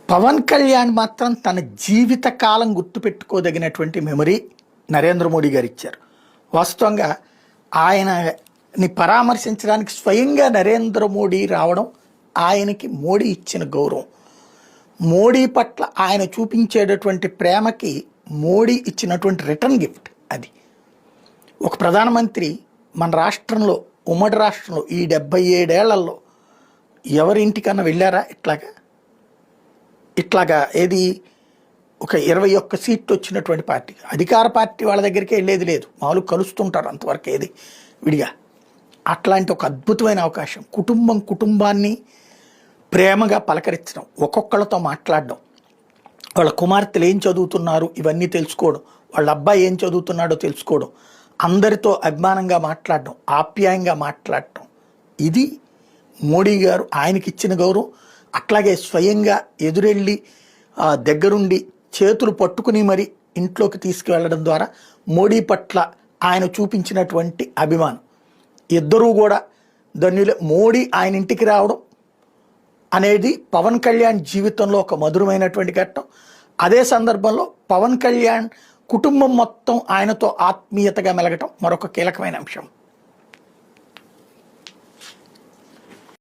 పవన్ కళ్యాణ్ మాత్రం తన జీవిత కాలం గుర్తుపెట్టుకోదగినటువంటి మెమరీ నరేంద్ర మోడీ గారు ఇచ్చారు. వాస్తవంగా ఆయనని పరామర్శించడానికి స్వయంగా నరేంద్ర మోడీ రావడం ఆయనకి మోడీ ఇచ్చిన గౌరవం. మోడీ పట్ల ఆయన చూపించేటటువంటి ప్రేమకి మోడీ ఇచ్చినటువంటి రిటర్న్ గిఫ్ట్ అది. ఒక ప్రధానమంత్రి మన రాష్ట్రంలో, ఉమ్మడి రాష్ట్రంలో ఈ 77 ఏళ్లలో ఎవరింటికన్నా వెళ్ళారా ఇట్లాగా ఏది ఒక 21 సీట్లు వచ్చినటువంటి పార్టీ, అధికార పార్టీ వాళ్ళ దగ్గరికి వెళ్ళేది లేదు, మామూలుగా కలుస్తుంటారు అంతవరకు ఏది విడిగా. అట్లాంటి ఒక అద్భుతమైన అవకాశం, కుటుంబాన్ని ప్రేమగా పలకరించడం, ఒక్కొక్కళ్ళతో మాట్లాడడం, వాళ్ళ కుమార్తెలు ఏం చదువుతున్నారు ఇవన్నీ తెలుసుకోవడం, వాళ్ళ అబ్బాయి ఏం చదువుతున్నాడో తెలుసుకోవడం, అందరితో అభిమానంగా మాట్లాడడం, ఆప్యాయంగా మాట్లాడటం, ఇది మోడీ గారు ఆయనకి ఇచ్చిన గౌరవం. అట్లాగే స్వయంగా ఎదురెళ్ళి దగ్గరుండి చేతులు పట్టుకుని మరి ఇంట్లోకి తీసుకువెళ్ళడం ద్వారా మోడీ పట్ల ఆయన చూపించినటువంటి అభిమానం. ఇద్దరూ కూడా ధన్యులే. మోడీ ఆయన ఇంటికి రావడం అనేది పవన్ కళ్యాణ్ జీవితంలో ఒక మధురమైనటువంటి ఘట్టం. అదే సందర్భంలో పవన్ కళ్యాణ్ కుటుంబం మొత్తం ఆయనతో ఆత్మీయతగా మెలగటం మరొక కీలకమైన అంశం.